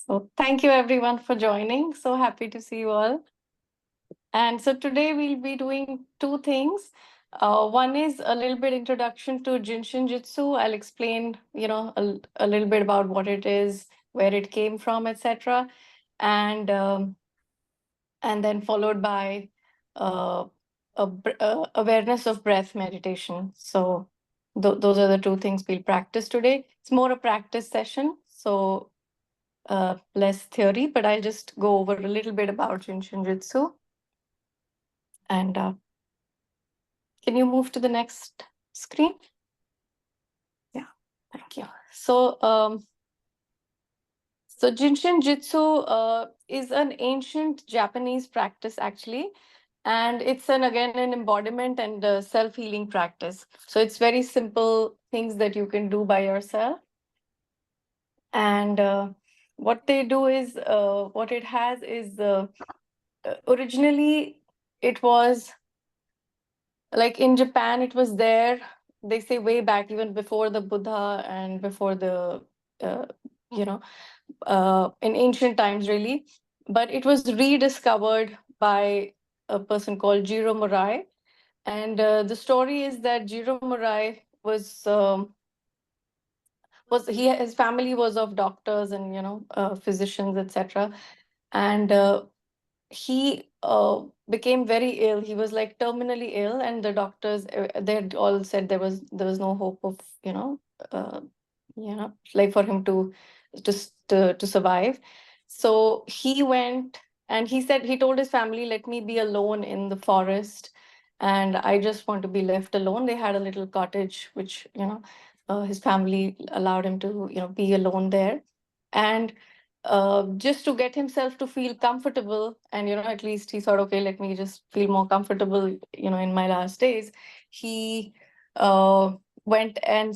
So thank you everyone for joining. So happy to see you all. And so today we'll be doing two things. One is a little bit introduction to Jin Shin Jyustu. I'll explain, a little bit about what it is, where it came from, etc. And and then followed by uh, awareness of breath meditation. So those are the two things we'll practice today. It's more a practice session. So less theory, but I'll just go over a little bit about Jin Shin Jyustu. And can you move to the next screen? Yeah, thank you. So Jin Shin Jyustu is an ancient Japanese practice actually, and it's again an embodiment and self-healing practice. So it's very simple things that you can do by yourself. And what they do is, what it has is originally it was like in Japan, it was there. They say way back, even before the Buddha and before the, uh, you know, in ancient times, really. But it was rediscovered by a person called Jiro Murai. And the story is that Jiro Murai his family was of doctors and physicians, etc. And he became very ill. He was like terminally ill, and the doctors they had all said there was no hope of uh, like for him to survive. So he went and he told his family, "Let me be alone in the forest, and I just want to be left alone." They had a little cottage, which his family allowed him to be alone there, and just to get himself to feel comfortable, and at least he thought, okay, let me just feel more comfortable in my last days. He went and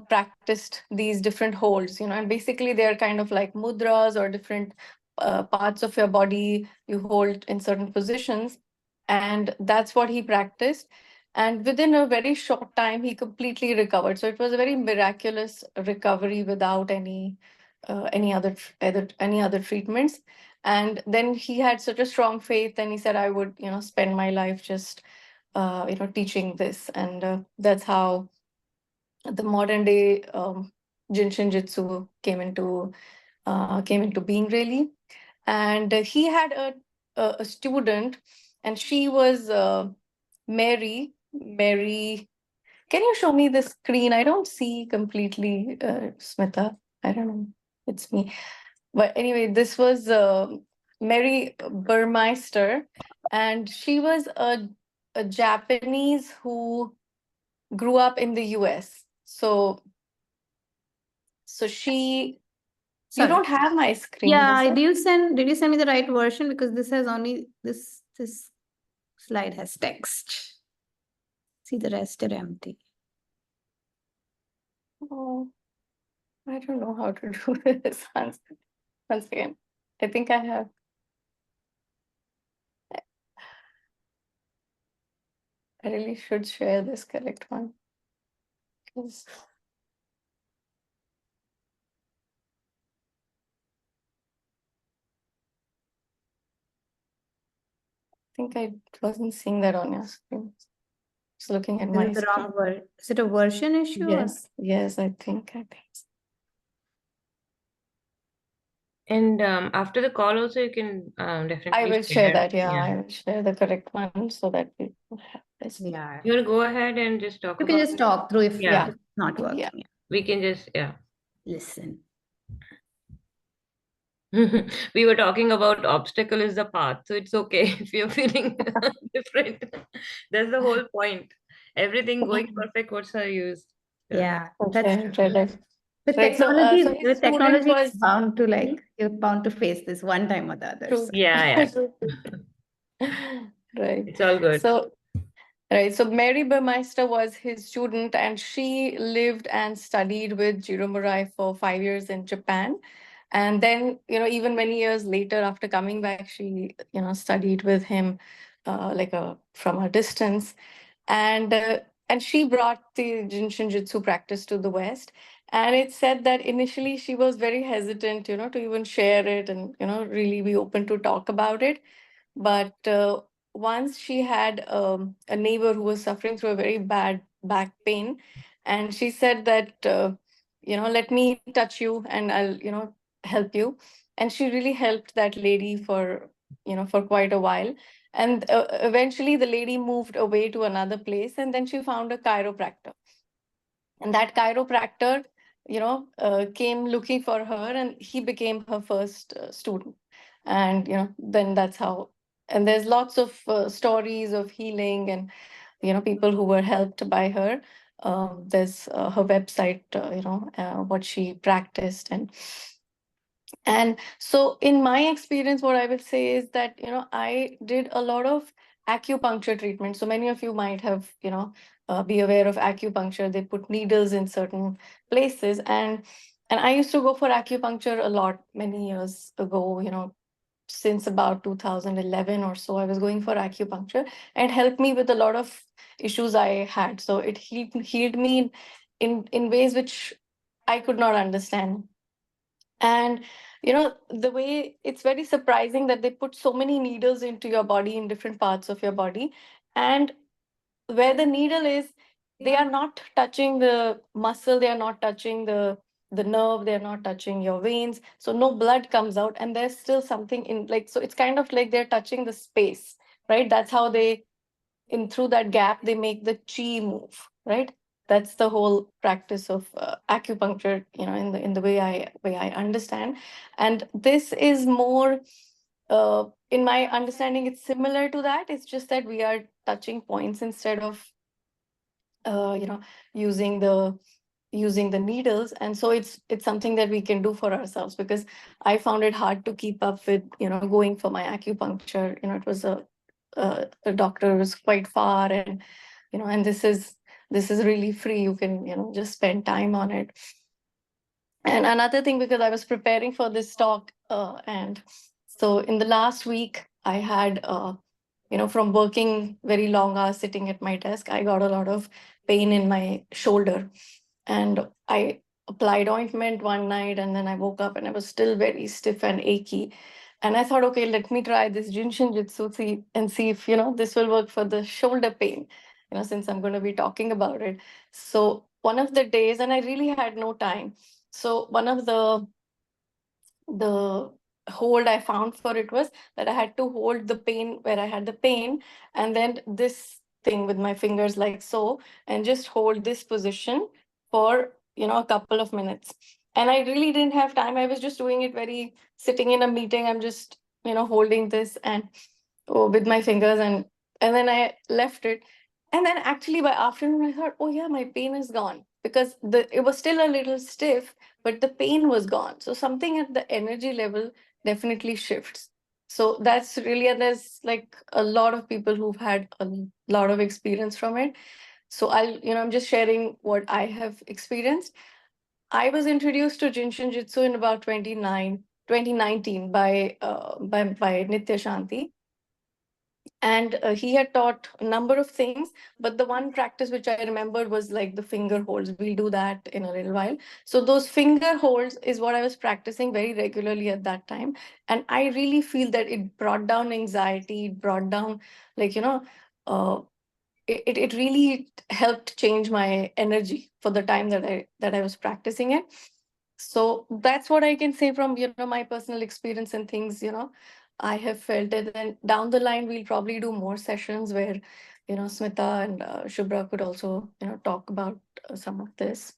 practiced these different holds, and basically they're kind of like mudras or different parts of your body you hold in certain positions, and that's what he practiced. And within a very short time he completely recovered. So it was a very miraculous recovery without any other treatments. And then he had such a strong faith, and he said, I would spend my life just teaching this. And that's how the modern day Jin Shin Jyustu came into being, really. And he had a student, and she was Mary. Can you show me the screen? I don't see completely, Smita. I don't know. It's me. But anyway, this was Mary Burmeister, and she was a Japanese who grew up in the US. So she, you Sorry. don't have my screen. Yeah, Lisa. did you send me the right version? Because this has only this slide has text. See, the rest are empty. Oh, I don't know how to do this. Once again, I think I have. I really should share this correct one. 'Cause I think I wasn't seeing that on your screen. Just looking at my Is it the screen. wrong word? Is it a version issue? Yes, I think so. And after the call also, you can definitely I will share that. Yeah, I will share the correct one so that we have this. Yeah. You want to go ahead and just talk You about can just talk through if Yeah. it's not working. Yeah. We can just, Listen. We were talking about obstacle is the path. So it's okay if you're feeling different. That's the whole point. Everything going perfect, what's the use? Yeah. Okay, That's right. with Right, so, technology, so his with student technology, was- it's bound to you're bound to face this one time or the other. True. So. Yeah. Right. It's all good. So Mary Burmeister was his student, and she lived and studied with Jiro Murai for 5 years in Japan. And then, even many years later, after coming back, she, studied with him from a distance. And she brought the Jin Shin Jyustu practice to the West. And it said that initially she was very hesitant, to even share it and, really be open to talk about it. But once she had a neighbor who was suffering through a very bad back pain, and she said that, let me touch you and I'll, help you. And she really helped that lady for quite a while. And eventually the lady moved away to another place, and then she found a chiropractor. And that chiropractor, came looking for her, and he became her first student. And, then that's how. And there's lots of stories of healing and, people who were helped by her. There's her website, what she practiced. And so, in my experience, what I would say is that, I did a lot of acupuncture treatment. So many of you might have, be aware of acupuncture. They put needles in certain places. And I used to go for acupuncture a lot many years ago, since about 2011 or so. I was going for acupuncture, and it helped me with a lot of issues I had. So it healed me in ways which I could not understand. And the way it's very surprising that they put so many needles into your body in different parts of your body. And where the needle is, they are not touching the muscle, they are not touching the nerve, they are not touching your veins. So no blood comes out, and there's still something in, like, so it's kind of like they're touching the space, right? That's how they, in through that gap, they make the chi move, right? That's the whole practice of acupuncture, in the way I understand. And this is more, in my understanding, it's similar to that. It's just that we are touching points instead of uh, you know using the needles. And so it's something that we can do for ourselves, because I found it hard to keep up with, going for my acupuncture. It was a doctor was quite far, and and this is really free. You can, just spend time on it. And another thing, because I was preparing for this talk, and so in the last week, I had, from working very long hours sitting at my desk, I got a lot of pain in my shoulder. And I applied ointment one night, and then I woke up and I was still very stiff and achy. And I thought, okay, let me try this Jin Shin Jyustu, and see if, this will work for the shoulder pain, since I'm going to be talking about it. So one of the days, and I really had no time. So one of the hold I found for it was that I had to hold the pain where I had the pain, and then this thing with my fingers like so, and just hold this position for, a couple of minutes. And I really didn't have time. I was just doing it very, sitting in a meeting. I'm just, holding this and, with my fingers, and then I left it. And then actually by afternoon I thought, oh yeah, my pain is gone, because it was still a little stiff, but the pain was gone. So something at the energy level definitely shifts. So that's really, and there's like a lot of people who've had a lot of experience from it. So I'm just sharing what I have experienced. I was introduced to Jin Shin Jyustu in about 2019 by Nitya Shanti. And he had taught a number of things, but the one practice which I remembered was like the finger holds. We'll do that in a little while. So those finger holds is what I was practicing very regularly at that time. And I really feel that it brought down anxiety, it brought down, like, uh, it really helped change my energy for the time that I was practicing it. So that's what I can say from, my personal experience and things, I have felt it. And down the line, we'll probably do more sessions where, Smita and Shubhra could also, talk about some of this.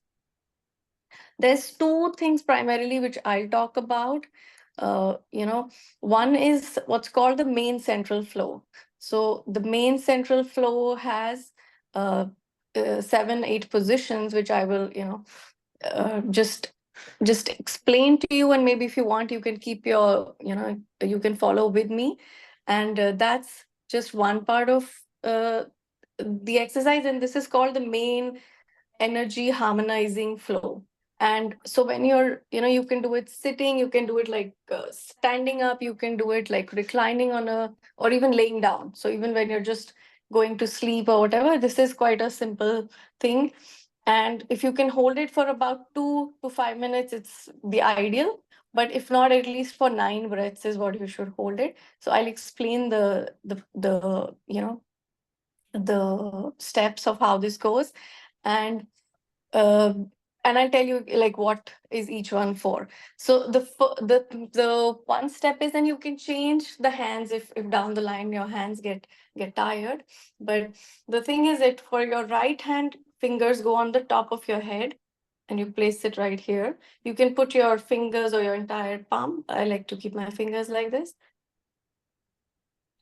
There's two things primarily which I'll talk about. One is what's called the main central flow. So the main central flow has 7, 8 positions, which I will, just explain to you. And maybe if you want, you can keep your, you can follow with me. And that's just one part of the exercise. And this is called the main energy harmonizing flow. And so when you're, you can do it sitting, you can do it like standing up, you can do it like reclining on or even laying down. So even when you're just going to sleep or whatever, this is quite a simple thing. And if you can hold it for about 2 to 5 minutes, it's the ideal. But if not, at least for 9 breaths is what you should hold it. So I'll explain the the steps of how this goes. And uh, and I'll tell you like what is each one for. So the one step is, then you can change the hands if down the line your hands get tired. But the thing is that for your right hand, fingers go on the top of your head, and you place it right here. You can put your fingers or your entire palm. I like to keep my fingers like this.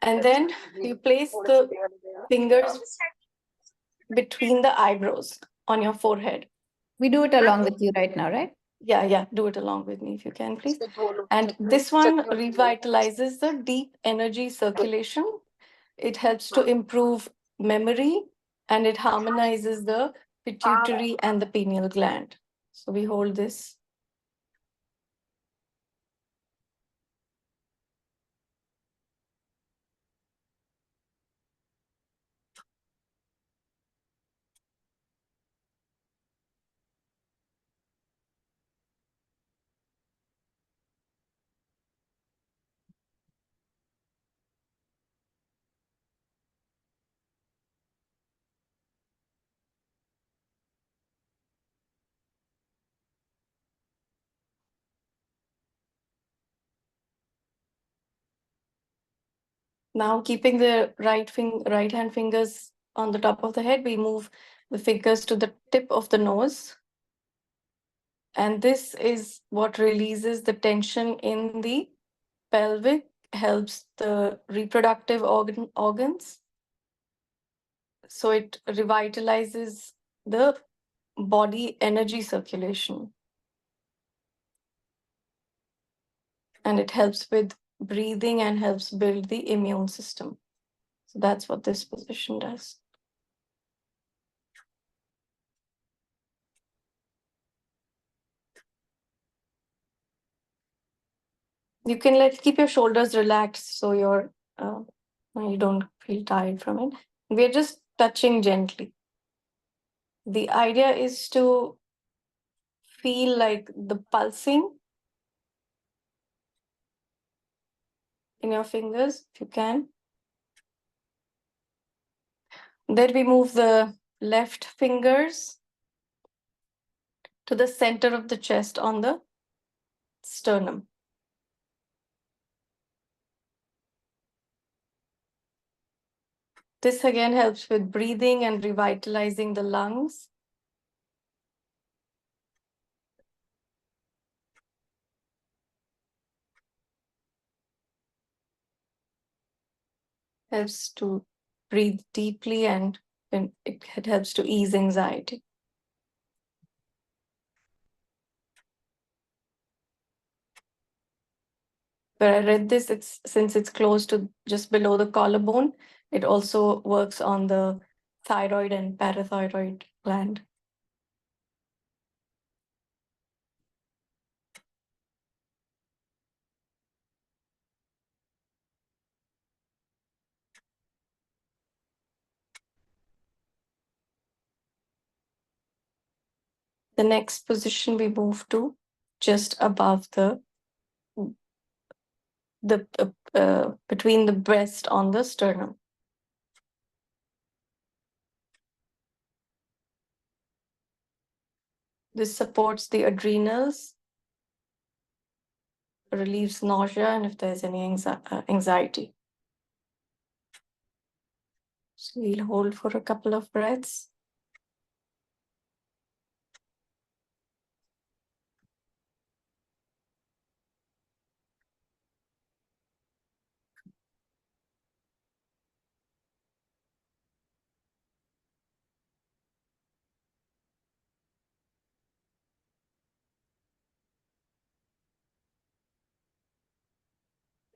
And then you place the fingers between the eyebrows on your forehead. We do it along with you right now, right? Yeah, do it along with me if you can, please. And this one revitalizes the deep energy circulation. It helps to improve memory, and it harmonizes the pituitary and the pineal gland. So we hold this. Now, keeping the right hand fingers on the top of the head, we move the fingers to the tip of the nose. And this is what releases the tension in the pelvic, helps the reproductive organs. So it revitalizes the body energy circulation. And it helps with breathing and helps build the immune system. So that's what this position does. You can keep your shoulders relaxed so you don't feel tired from it. We're just touching gently. The idea is to feel like the pulsing in your fingers, if you can. Then we move the left fingers to the center of the chest on the sternum. This again helps with breathing and revitalizing the lungs. Helps to breathe deeply, and it helps to ease anxiety. Where I read this, since it's close to just below the collarbone, it also works on the thyroid and parathyroid gland. The next position we move to just above the between the breast on the sternum. This supports the adrenals, relieves nausea, and if there's any anxiety. So we'll hold for a couple of breaths.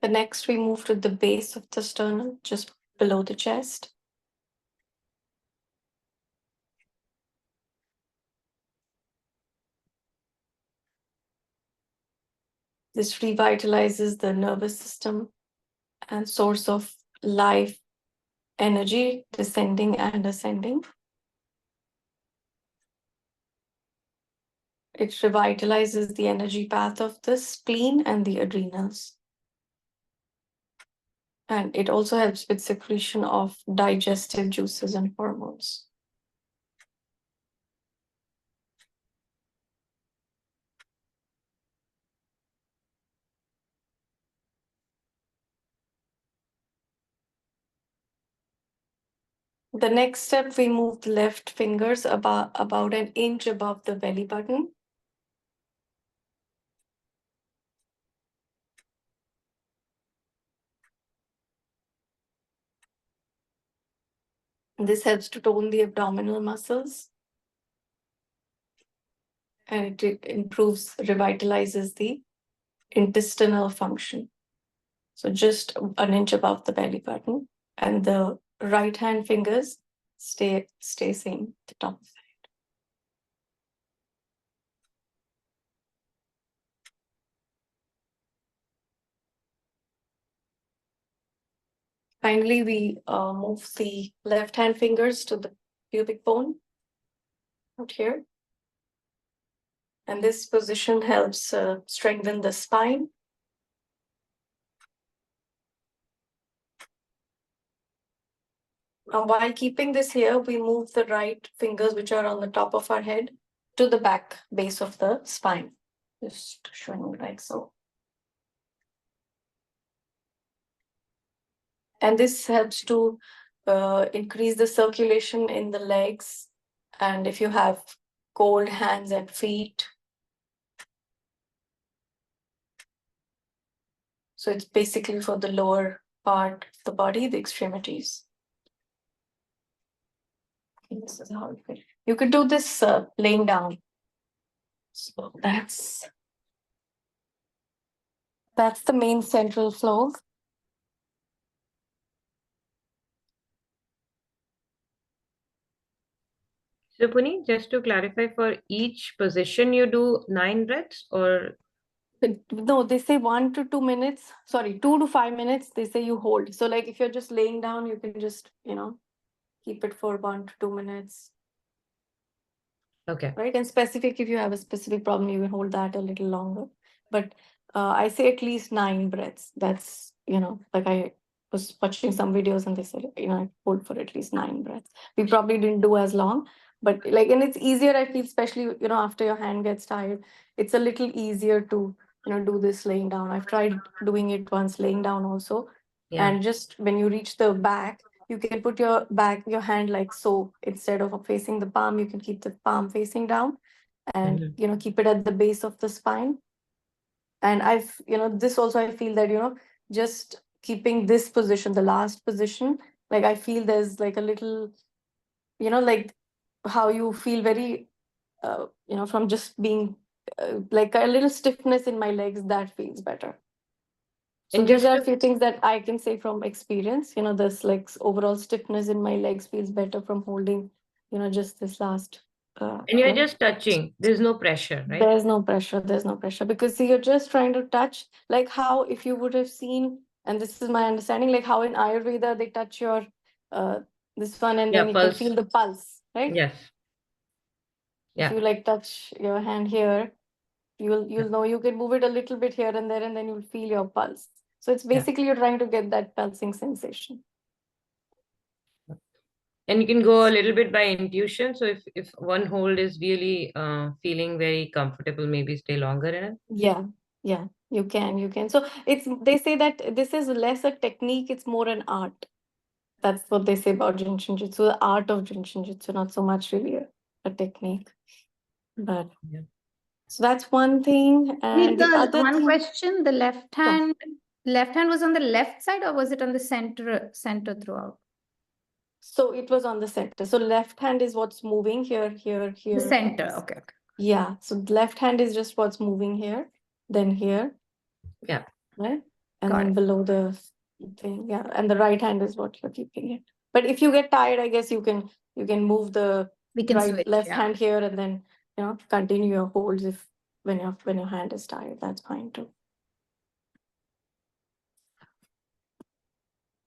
The next, we move to the base of the sternum, just below the chest. This revitalizes the nervous system and source of life energy, descending and ascending. It revitalizes the energy path of the spleen and the adrenals. And it also helps with secretion of digestive juices and hormones. The next step, we move the left fingers about an inch above the belly button. This helps to tone the abdominal muscles. And it improves, revitalizes the intestinal function. So just an inch above the belly button. And the right hand fingers stay same at the top of the head. Finally, we move the left hand fingers to the pubic bone out here. And this position helps strengthen the spine. While keeping this here, we move the right fingers, which are on the top of our head, to the back base of the spine. Just showing like so. And this helps to increase the circulation in the legs. And if you have cold hands and feet, so it's basically for the lower part of the body, the extremities. Okay, this is how it feels. You could do this laying down. So that's the main central flow. So, Puni, just to clarify, for each position you do 9 breaths, or No, they say 1 to 2 minutes. Sorry, 2 to 5 minutes. They say you hold. So, like if you're just laying down, you can just keep it for 1 to 2 minutes. okay? Right, and specific, if you have a specific problem, you can hold that a little longer. But I say at least 9 breaths. That's like I was watching some videos and they said I hold for at least 9 breaths. We probably didn't do as long, but like, and it's easier, I feel, especially after your hand gets tired. It's a little easier to do this laying down. I've tried doing it once laying down also. Yeah. And just when you reach the back, you can put your hand like so. Instead of facing the palm, you can keep the palm facing down and keep it at the base of the spine. And I've this also, I feel that just keeping this position, the last position, like I feel there's like a little like how you feel very from just being like a little stiffness in my legs, that feels better. So And these just are a to, few things that I can say from experience. This like overall stiffness in my legs feels better from holding, just this last. and you're You know, just touching. There's no pressure, right? there's no pressure. There's no pressure because see, you're just trying to touch, like how if you would have seen, and this is my understanding, like how in Ayurveda they touch your uh this one and Yeah, then you can pulse. feel the pulse, right? Yes. If Yeah. you like touch your hand here, you'll know you can move it a little bit here and there, and then you'll feel your pulse. So it's Yeah. basically you're trying to get that pulsing sensation. And you can go a little bit by intuition. So if one hold is really feeling very comfortable, maybe stay longer in it. Yeah, you can. So they say that this is less a technique, it's more an art. That's what they say about Jin Shin Jyustu, the art of Jin Shin Jyustu, not so much really a technique. But Yeah. so that's one thing. And the The other one thing, question, the so, left hand was on the left side or was it on the center throughout? so it was on the center. So left hand is what's moving here, here, The here. center, okay. Yeah. So the left hand is just what's moving here, then here, Yeah. right? And Got then it. below the thing, yeah. And the right hand is what you're keeping it. But if you get tired, I guess you can move the We can switch, left yeah. hand here and then continue your holds if when your hand is tired. That's fine too.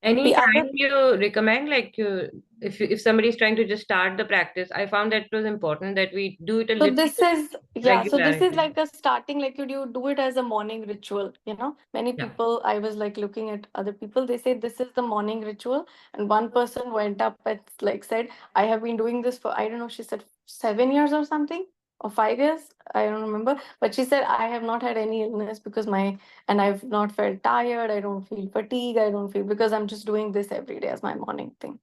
Any The other, time you recommend, like if somebody is trying to just start the practice, I found that it was important that we do it a so little this is, yeah, so this is regularity. like a starting, like you do it as a morning ritual, you know. Many Yeah. people, I was like looking at other people, they say this is the morning ritual. And one person went up and like said, I have been doing this for, I don't know, she said 7 years or something, or 5 years, I don't remember. But she said, I have not had any illness because and I've not felt tired, I don't feel fatigue, I don't feel, because I'm just doing this every day as my morning thing.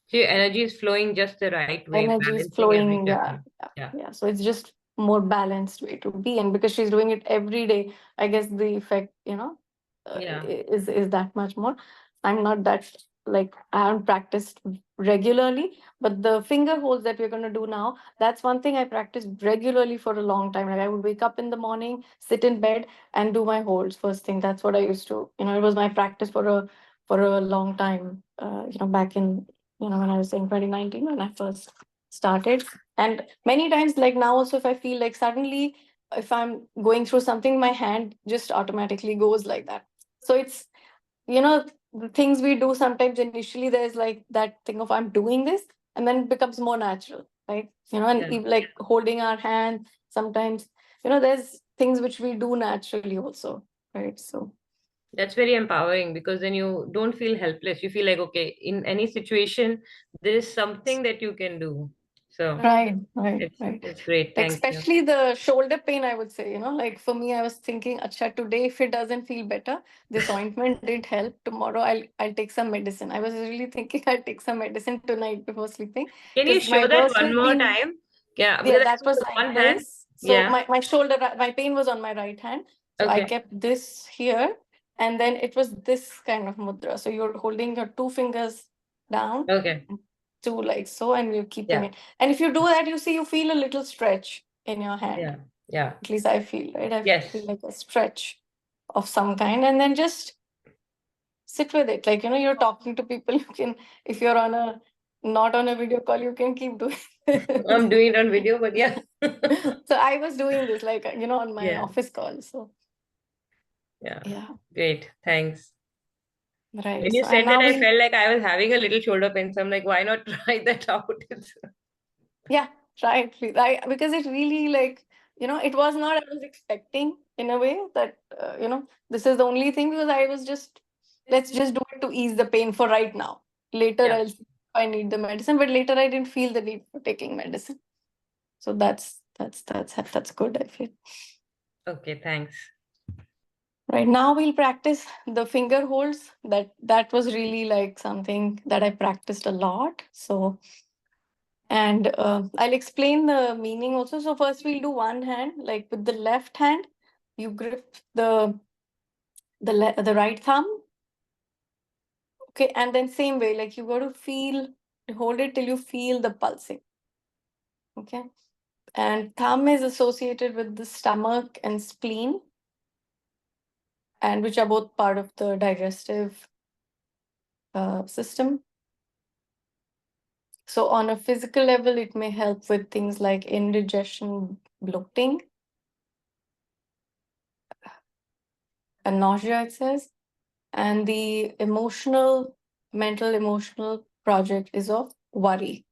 So your energy is flowing just the right way, Energy is balancing every flowing. Yeah, chakra. yeah, Yeah. yeah. So it's just more balanced way to be, and because she's doing it every day, I guess the effect, Yeah. is that much more. I'm not that, like, I haven't practiced regularly, but the finger holds that we're going to do now, that's one thing I practiced regularly for a long time. Like I would wake up in the morning, sit in bed, and do my holds first thing. That's what I used to. It was my practice for a long time. Back in, when I was in 2019, when I first started. And many times, like now also, if I feel like suddenly, if I'm going through something, my hand just automatically goes like that. So it's, the things we do sometimes initially, there's like that thing of I'm doing this, and then it becomes more natural, right? And Yeah. even like holding our hand sometimes, there's things which we do naturally also, right? So That's very empowering because then you don't feel helpless. You feel like, okay, in any situation, there is something that you can do. So right, right, it's right. it's great. Like Thank you. especially the shoulder pain, I would say, like for me, I was thinking, acha, today if it doesn't feel better, this ointment didn't help. Tomorrow I'll take some medicine. I was really thinking I'll take some medicine tonight before sleeping Can you because my show that worst one has more been, time? Yeah, yeah, because I that saw was the like one hand. this. So Yeah. my shoulder, my pain was on my right hand. So I Okay. kept this here, and then it was this kind of mudra. So you're holding your two fingers down, Okay. two like so, and you're keeping Yeah. it. And if you do that, you see you feel a little stretch in your hand. Yeah. Yeah. At least I feel, right? I feel Yes. like a stretch of some kind, and then just sit with it. Like, you're talking to people, you can, if you're on a not on a video call, you can keep doing this. I'm doing it on video, but yeah. So I was doing this, like, on my Yeah. office call. So Yeah. yeah, Great. Thanks. right. When you So and said that, now I we, felt like I was having a little shoulder pain. So I'm like, why not try that out? yeah, right. Because it really, like, it was not, I was expecting in a way that, this is the only thing, because I was just, let's just do it to ease the pain for right now. Later, Yeah. I'll see if I need the medicine, but later I didn't feel the need for taking medicine. So that's good, I feel. Okay. Thanks. Right now we'll practice the finger holds. That was really like something that I practiced a lot. So, and I'll explain the meaning also. So first we'll do one hand, like with the left hand, you grip the right thumb. Okay, and then same way, like you got to hold it till you feel the pulsing. Okay, and thumb is associated with the stomach and spleen, and which are both part of the digestive system. So on a physical level, it may help with things like indigestion, bloating, and nausea, it says. And the mental emotional project is of worry.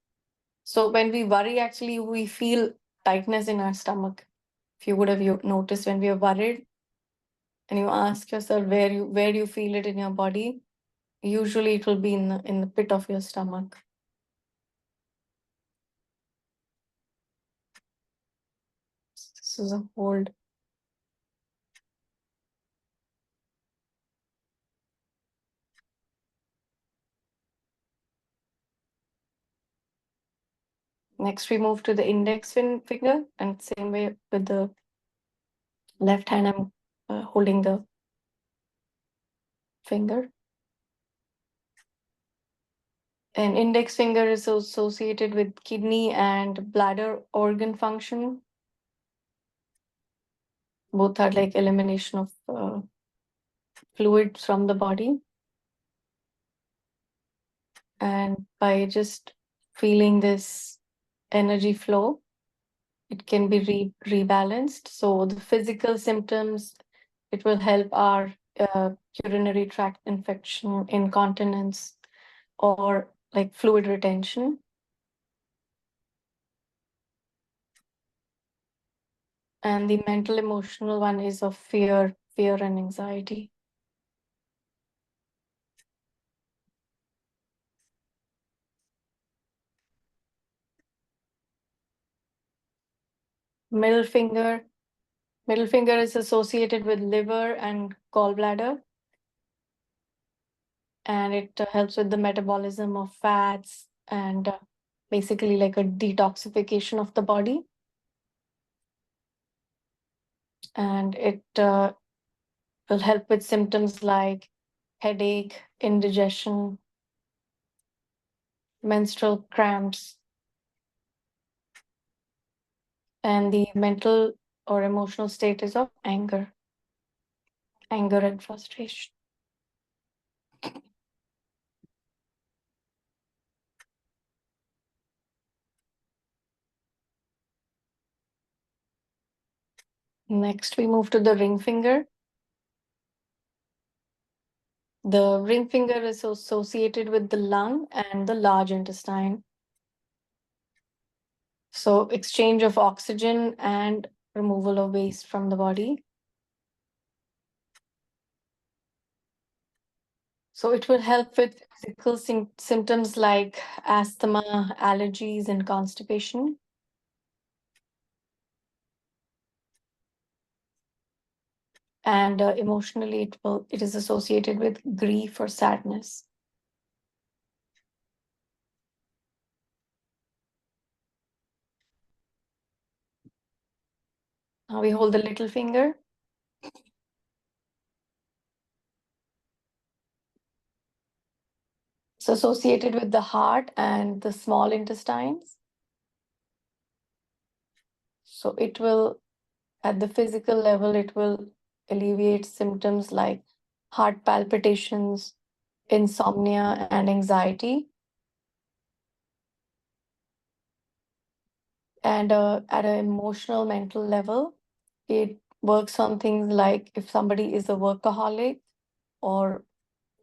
So when we worry, actually, we feel tightness in our stomach. If you would have noticed, when we are worried and you ask yourself where do you feel it in your body, usually it will be in the pit of your stomach. This is a hold. Next, we move to the index finger, and same way with the left hand, I'm holding the finger. And index finger is associated with kidney and bladder organ function. Both are like elimination of fluids from the body. And by just feeling this energy flow, it can be rebalanced. So the physical symptoms, it will help our urinary tract infection, incontinence, or like fluid retention. And the mental emotional one is of fear and anxiety. Middle finger. Middle finger is associated with liver and gallbladder, and it helps with the metabolism of fats and basically like a detoxification of the body. And it will help with symptoms like headache, indigestion, menstrual cramps, and the mental or emotional state is of anger and frustration. Next, we move to the ring finger. The ring finger is associated with the lung and the large intestine. So, exchange of oxygen and removal of waste from the body. So, it will help with physical symptoms like asthma, allergies, and constipation. And emotionally, it is associated with grief or sadness. Now we hold the little finger. It's associated with the heart and the small intestines. So it will, at the physical level, it will alleviate symptoms like heart palpitations, insomnia, and anxiety. And at an emotional, mental level, it works on things like if somebody is a workaholic or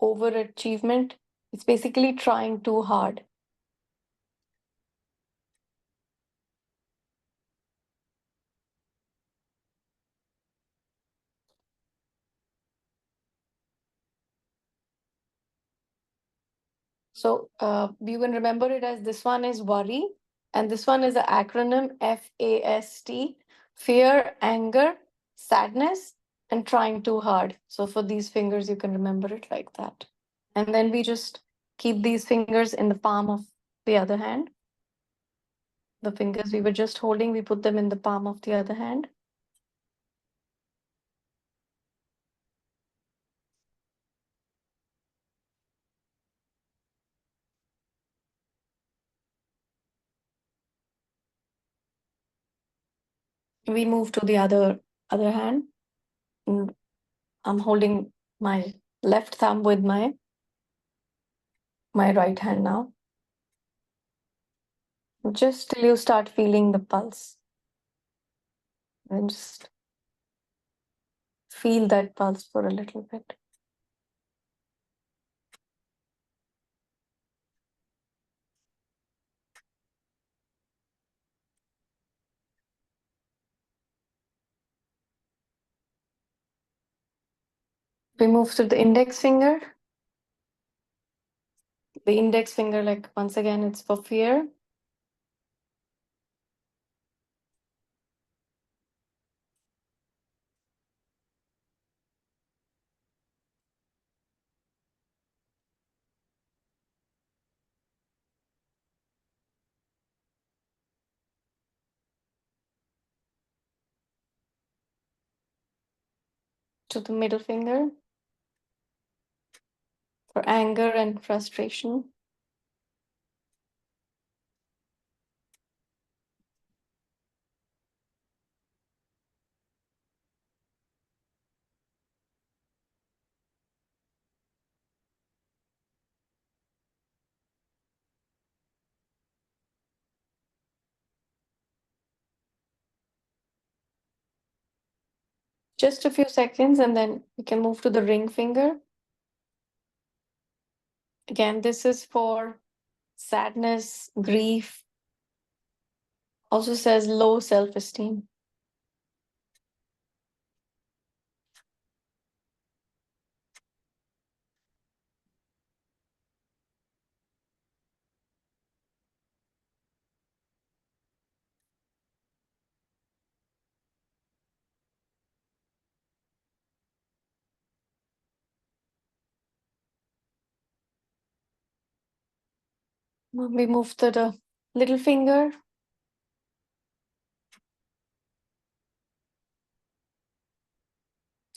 overachievement, it's basically trying too hard. So you can remember it as this one is worry, and this one is an acronym FAST: fear, anger, sadness, and trying too hard. So for these fingers, you can remember it like that. And then we just keep these fingers in the palm of the other hand. The fingers we were just holding, we put them in the palm of the other hand. We move to the other hand. And I'm holding my left thumb with my right hand now. Just till you start feeling the pulse. And just feel that pulse for a little bit. We move to the index finger. The index finger, like once again, it's for fear. To the middle finger for anger and frustration. Just a few seconds, and then we can move to the ring finger. Again, this is for sadness, grief, also says low self-esteem. Now we move to the little finger.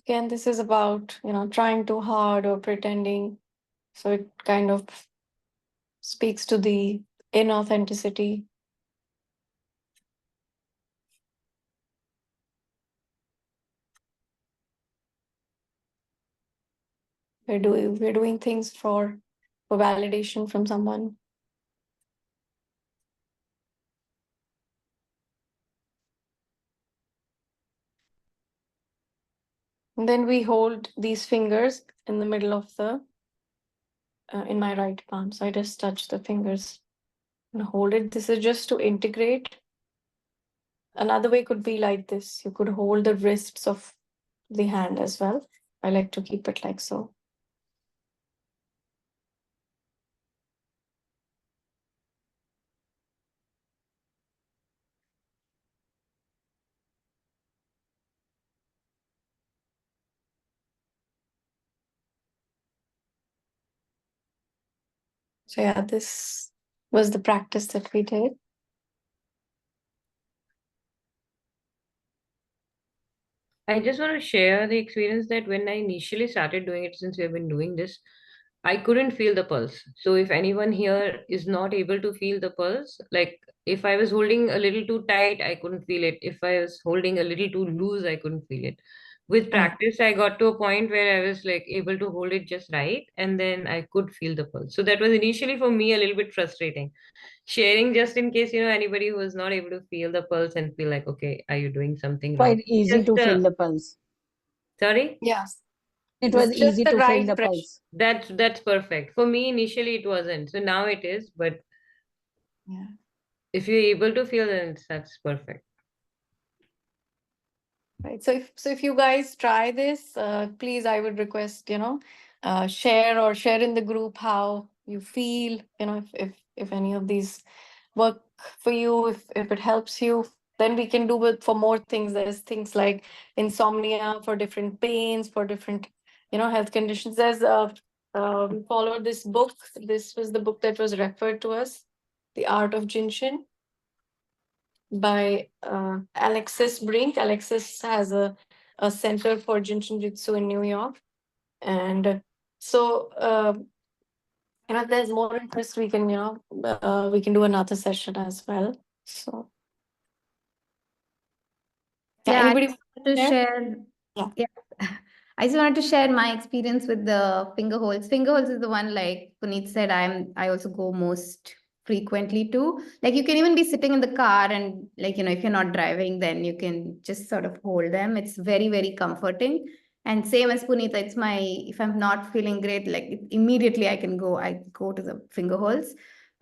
Again, this is about, trying too hard or pretending. So it kind of speaks to the inauthenticity. We're doing things for validation from someone. And then we hold these fingers in the middle of in my right palm. So I just touch the fingers and hold it. This is just to integrate. Another way could be like this. You could hold the wrists of the hand as well. I like to keep it like so. So yeah, this was the practice that we did. I just want to share the experience that when I initially started doing it, since we have been doing this, I couldn't feel the pulse. So if anyone here is not able to feel the pulse, like if I was holding a little too tight, I couldn't feel it. If I was holding a little too loose, I couldn't feel it. With Mm. practice, I got to a point where I was like able to hold it just right, and then I could feel the pulse. So that was initially for me a little bit frustrating. Sharing just in case, anybody who is not able to feel the pulse and feel like, okay, are you doing something wrong? Quite easy Just to feel the pulse. sorry. Yes. It This was is just easy the to feel right the pressure. pulse. That's perfect. For me, initially it wasn't. So now it is, but Yeah. if you're able to feel, then that's perfect. Right. So if you guys try this, please, I would request, share in the group how you feel, if any of these work for you, if it helps you, then we can do it for more things. There's things like insomnia for different pains, for different, health conditions. We followed this book. This was the book that was referred to us, The Art of Jin Shin by Alexis Brink. Alexis has a center for Jin Shin Jyustu in New York. And so, if there's more interest, we can do another session as well. So, yeah, Yeah, I anybody just want want to to share? share. Yeah. Yeah, I just wanted to share my experience with the finger holes. Finger holes is the one, like Puneet said, I also go most frequently to. Like you can even be sitting in the car and like, if you're not driving, then you can just sort of hold them. It's very, very comforting. And same as Puneet, it's if I'm not feeling great, like immediately I go to the finger holes.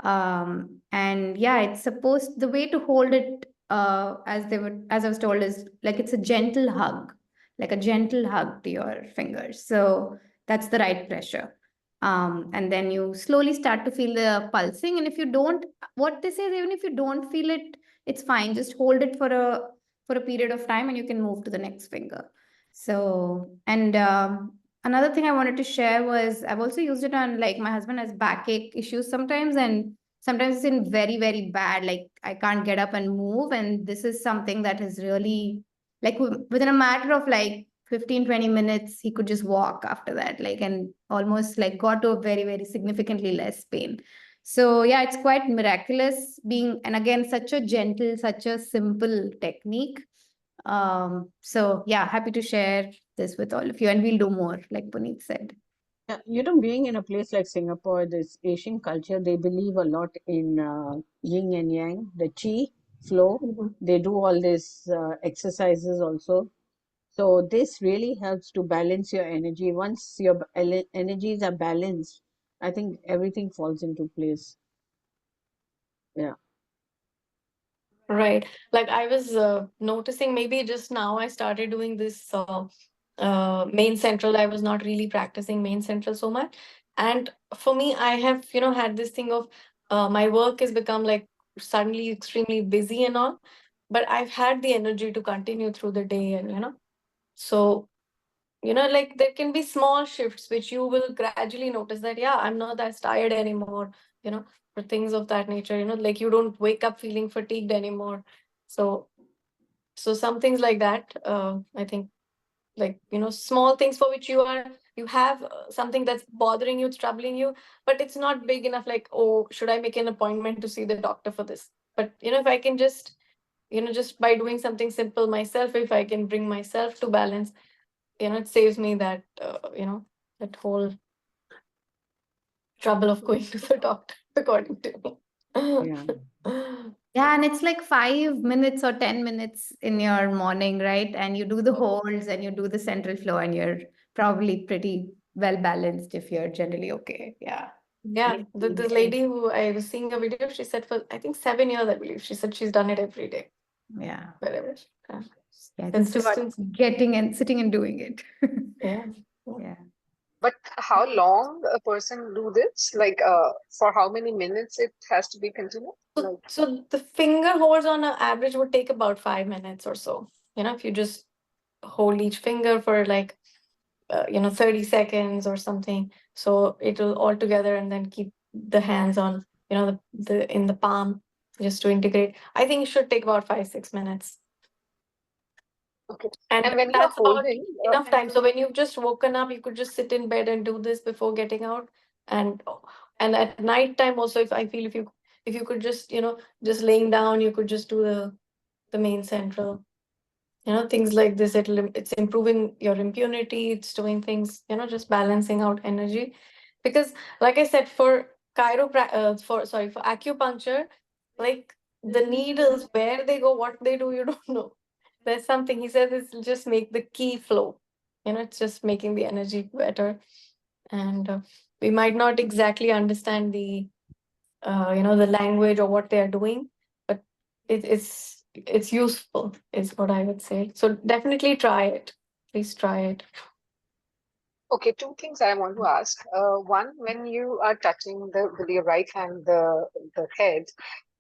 And yeah, it's supposed the way to hold it, as I was told, is like it's a gentle hug, like a gentle hug to your fingers. So that's the right pressure. And then you slowly start to feel the pulsing. And if you don't, what they say is even if you don't feel it, it's fine. Just hold it for a period of time, and you can move to the next finger. So, and another thing I wanted to share was I've also used it on, like, my husband has backache issues sometimes, and sometimes it's in very, very bad, like I can't get up and move. And this is something that is really, like, within a matter of like 15-20 minutes, he could just walk after that, like, and almost like got to a very, very significantly less pain. So yeah, it's quite miraculous being, and again, such a gentle, such a simple technique. So yeah, happy to share this with all of you, and we'll do more, like Puneet said. Yeah, being in a place like Singapore, this Asian culture, they believe a lot in yin and yang, the chi flow. Mhm. They do all these exercises also. So this really helps to balance your energy. Once your energies are balanced, I think everything falls into place. Yeah. Right. Like I was noticing, maybe just now I started doing this main central. I was not really practicing main central so much. And for me, I have, had this thing of my work has become like suddenly extremely busy and all, but I've had the energy to continue through the day and, so, like there can be small shifts which you will gradually notice that, yeah, I'm not as tired anymore, or things of that nature, like you don't wake up feeling fatigued anymore. So, some things like that, I think, like, small things for which you have something that's bothering you, it's troubling you, but it's not big enough, like, oh, should I make an appointment to see the doctor for this? But, if I can just, just by doing something simple myself, if I can bring myself to balance, it saves me that, that whole trouble of going to the doctor, according to me. Yeah. Yeah, and it's like 5 minutes or 10 minutes in your morning, right? And you do the holds and you do the central flow, and you're probably pretty well balanced if you're generally okay. Yeah. Yeah, this lady who I was seeing a video, she said for I think 7 years, I believe. She said she's done it every day, Yeah. wherever. Yeah. It's just about Consistency. getting and sitting and doing it. Yeah. Yeah. But how long a person do this? Like, for how many minutes it has to be continued? Like, So the finger holds on an average would take about 5 minutes or so. If you just hold each finger for like 30 seconds or something. So it will all together and then keep the hands on, the in the palm just to integrate. I think it should take about 5-6 minutes. okay. And And when you are that's about holding, enough time. So when you've just woken up, you could just sit in bed and do this before getting out. And at night time also, if I feel if you could just, just laying down, you could just do the main central. Things like this, it's improving your immunity, it's doing things, just balancing out energy. Because like I said, for for acupuncture, like the needles, where they go, what they do, you don't know. There's something he says, it's just make the key flow. It's just making the energy better. And we might not exactly understand the language or what they are doing, but it's useful, is what I would say. So definitely try it. Please try it. okay, two things I want to ask. One, when you are touching the with your right hand the head,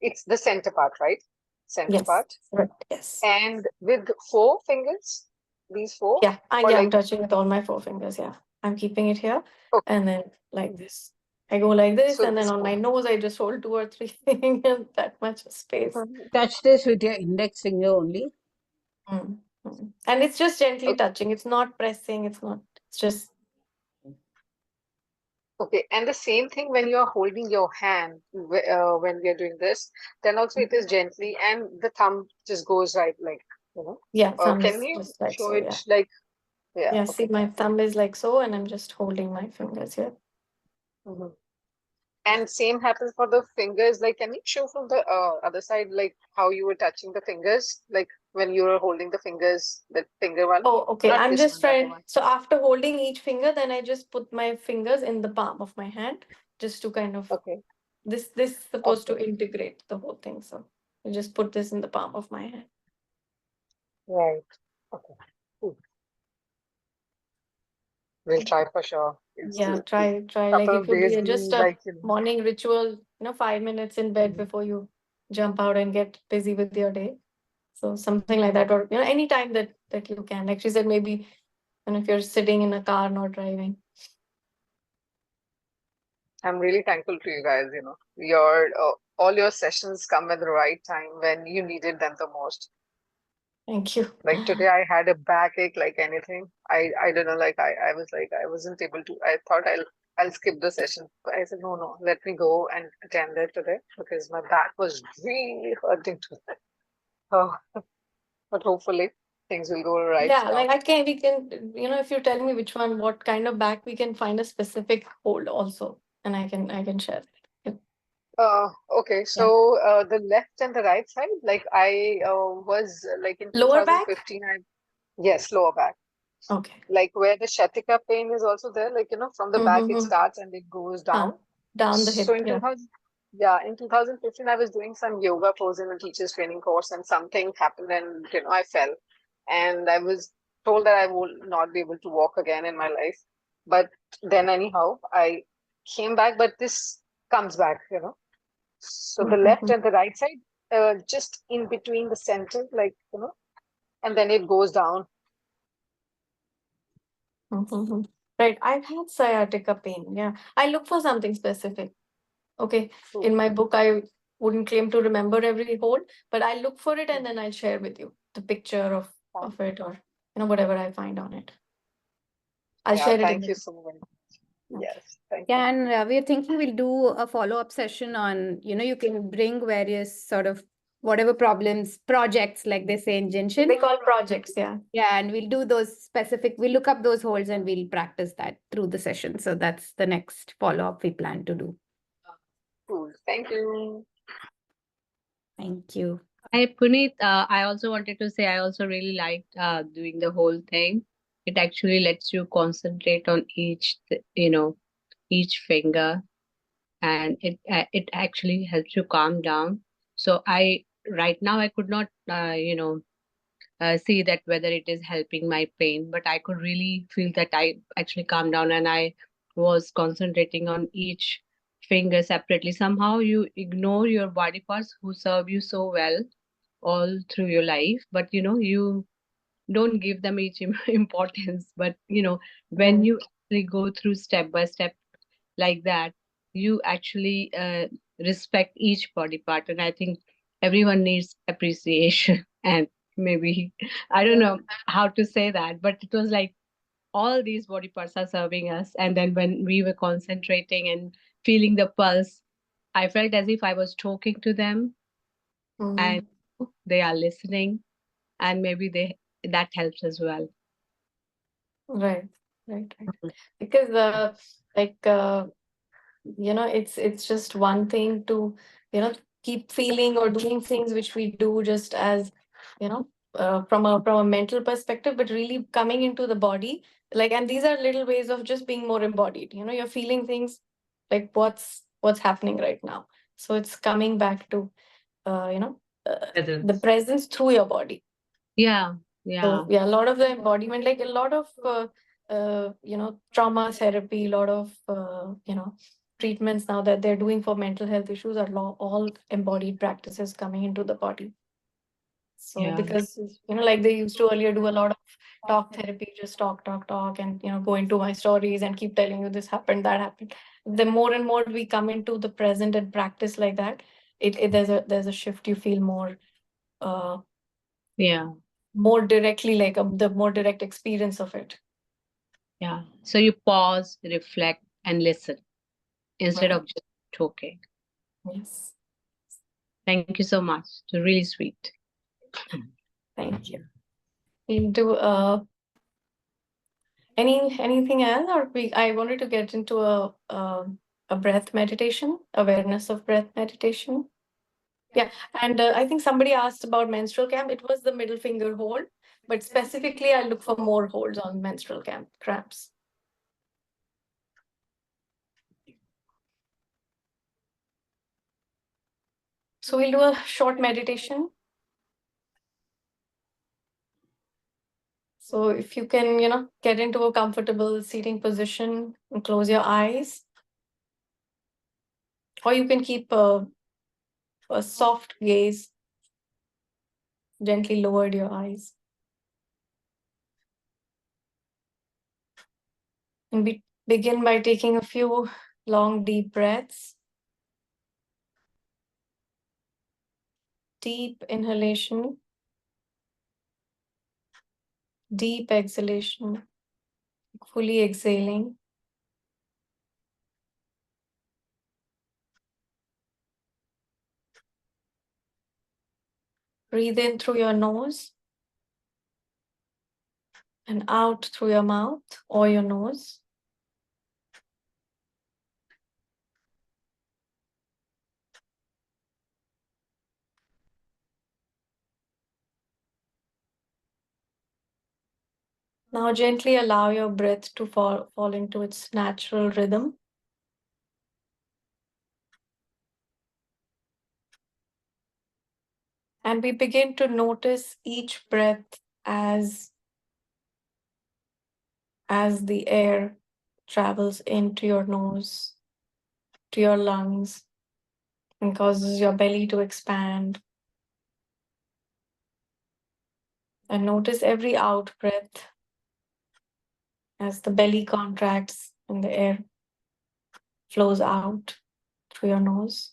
it's the center part, right? Center Yes. part. Right. Yes. And with 4 fingers, these four, Yeah. or I'm like, touching with all my 4 fingers. Yeah. I'm keeping it here, okay, and then like this. I go like this, so and then this on four. my nose, I just hold 2 or 3 fingers, that much space. Touch this with your index finger only. Mm. And it's just gently Okay, touching. It's not pressing. It's not. It's just. okay. And the same thing when you are holding your hand, when we are doing this, then also it is gently, and the thumb just goes right, like, you know. Yeah. Thumb Can is you just like show so. it Yeah. like, yeah, Yeah. See, okay. my thumb is like so, and I'm just holding my fingers here. Mhm. And same happens for the fingers. Like, can you show from the other side, like how you were touching the fingers, like when you were holding the fingers, the finger one, Oh, okay. not I'm this just one, the other trying. one. So after holding each finger, then I just put my fingers in the palm of my hand, just to kind of Okay, this supposed to okay, integrate the whole thing. So I just put this in the palm of my hand. right. Okay, cool. We'll try for sure. It's Yeah, a try. Like couple it of could be days just being a like, morning ritual. 5 minutes in bed mhm. before you jump out and get busy with your day. So something like that, or any time that you can. Like she said, maybe, and if you're sitting in a car, not driving. I'm really thankful to you guys. Your all your sessions come at the right time when you needed them the most. Thank you. Like today, I had a backache like anything. I don't know. Like I was like I wasn't able to. I thought I'll skip the session. But I said no. Let me go and attend it today because my back was really hurting today. Oh, but hopefully things will go right Yeah, like now. we can, if you tell me which one, what kind of back, we can find a specific hold also, and I can share that. Okay. Yeah. So the left and the right side. Like I was like in Lower back? 2015. Yes, lower back. Okay. Like where the sciatica pain is also there, like, from the back it Mm-hmm. starts and it goes down. Down the So hip. in Yeah. 2000, yeah, in 2015, I was doing some yoga course in a teacher's training course, and something happened, and I fell, and I was told that I will not be able to walk again in my life. But then, anyhow, I came back, but this comes back. So the left Mm-hmm. and the right side, just in between the center, like, and then it goes down. Mm-hmm. Right. I've had sciatica pain. Yeah. I look for something specific. Okay. In my book, I wouldn't claim to remember every hold, but I look for it and then I'll share with you the picture of it, or whatever I find on it. I'll Yeah, share it in thank the you book. so much. Okay. Yes, thank you. Yeah, and we're thinking we'll do a follow-up session on, you can bring various sort of whatever problems, projects, like they say in Jin Shin. They call projects. Yeah. Yeah, and we'll do those specific, we'll look up those holds and we'll practice that through the session. So that's the next follow-up we plan to do. Cool. Thank you. Thank you. Hi, Puneet. I also wanted to say I also really liked doing the whole thing. It actually lets you concentrate on each finger, and it actually helps you calm down. So right now I could not, see that whether it is helping my pain, but I could really feel that I actually calmed down and I was concentrating on each finger separately. Somehow you ignore your body parts who serve you so well all through your life, but you don't give them each importance. But when you actually go through step by step like that, you actually respect each body part, and I think everyone needs appreciation. And maybe I don't know how to say that, but it was like all these body parts are serving us, and then when we were concentrating and feeling the pulse, I felt as if I was talking to them, and they are listening, and maybe that helps as well. Right. Right. Right. Because like it's just one thing to keep feeling or doing things which we do just as you know from a mental perspective, but really coming into the body, like, and these are little ways of just being more embodied. You're feeling things like what's happening right now. So it's coming back to the Presence. presence through your body. Yeah, So yeah, yeah, a lot of the embodiment, like a lot of trauma therapy, a lot of treatments now that they're doing for mental health issues are all embodied practices coming into the body. So yeah, because like they used to earlier do a lot of talk therapy, just talk, and go into my stories and keep telling you this happened, that happened. The more and more we come into the present and practice like that, it there's a shift. You feel uh yeah, more directly, like the more direct experience of it. yeah. So you pause, reflect, and listen instead Right. of just talking. Yes. Thank you so much. It's really sweet. Thank you. We'll do anything else, or I wanted to get into a breath meditation, awareness of breath meditation. Yeah, and I think somebody asked about menstrual cramp. It was the middle finger hold, but specifically I look for more holds on menstrual cramps. So we'll do a short meditation. So if you can, get into a comfortable seating position and close your eyes, or you can keep a soft gaze, gently lowered your eyes. And begin by taking a few long, deep breaths. Deep inhalation, deep exhalation, fully exhaling. Breathe in through your nose and out through your mouth or your nose. Now gently allow your breath to fall into its natural rhythm. And we begin to notice each breath as the air travels into your nose, to your lungs, and causes your belly to expand. And notice every out breath as the belly contracts and the air flows out through your nose.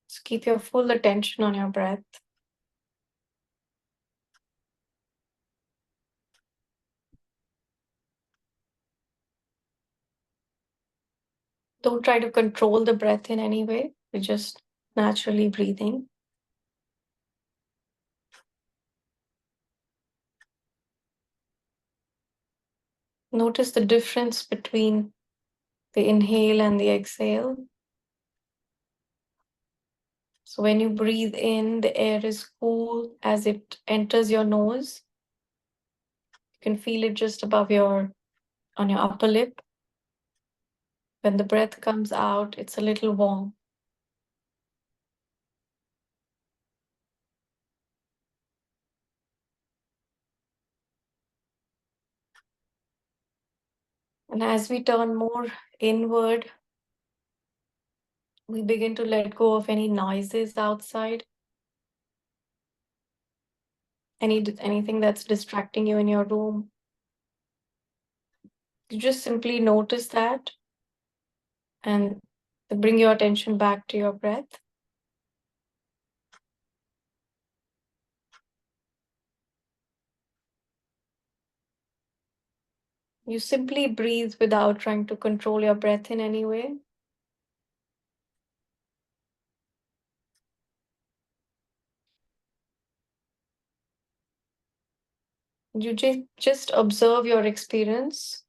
So keep your full attention on your breath. Don't try to control the breath in any way. You're just naturally breathing. Notice the difference between the inhale and the exhale. So when you breathe in, the air is cool as it enters your nose. You can feel it just above on your upper lip. When the breath comes out, it's a little warm. And as we turn more inward, we begin to let go of any noises outside, anything that's distracting you in your room. You just simply notice that and bring your attention back to your breath. You simply breathe without trying to control your breath in any way. You just observe your experience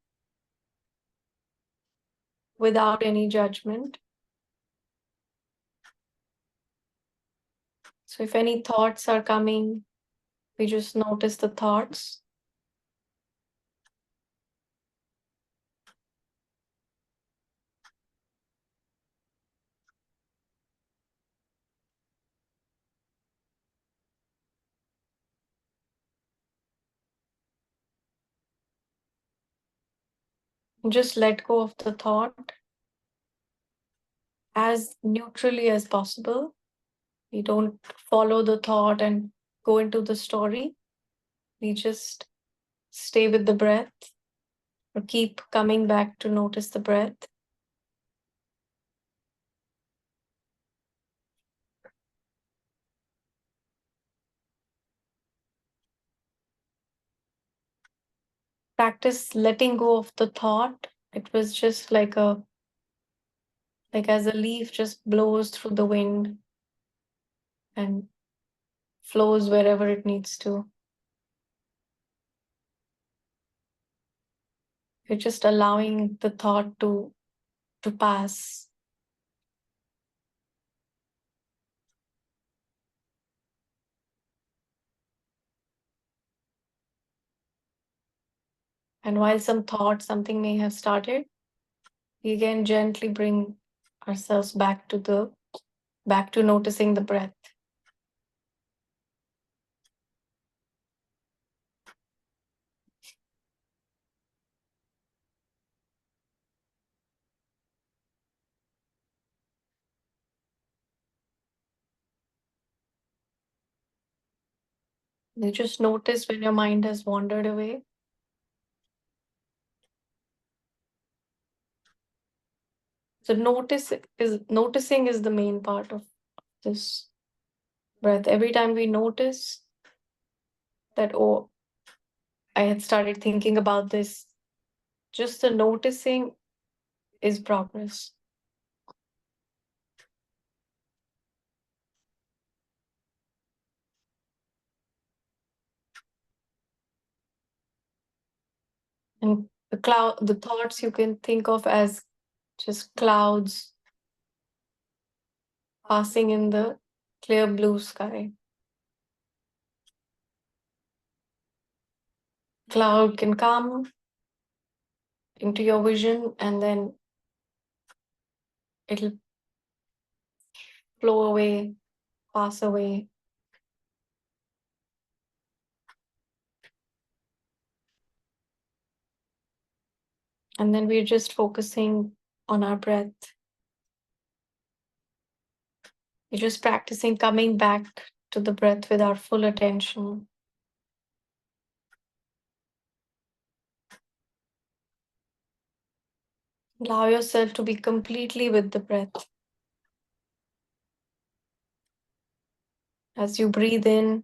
without any judgment. So if any thoughts are coming, we just notice the thoughts. Just let go of the thought as neutrally as possible. We don't follow the thought and go into the story. We just stay with the breath or keep coming back to notice the breath. Practice letting go of the thought. It was just like as a leaf just blows through the wind and flows wherever it needs to. You're just allowing the thought to pass. And while something may have started, we can gently bring ourselves back to noticing the breath. You just notice when your mind has wandered away. So noticing is the main part of this breath. Every time we notice that, oh, I had started thinking about this, just the noticing is progress. And the thoughts you can think of as just clouds passing in the clear blue sky. Cloud can come into your vision and then it'll flow away, pass away. And then we're just focusing on our breath. We're just practicing coming back to the breath with our full attention. Allow yourself to be completely with the breath. As you breathe in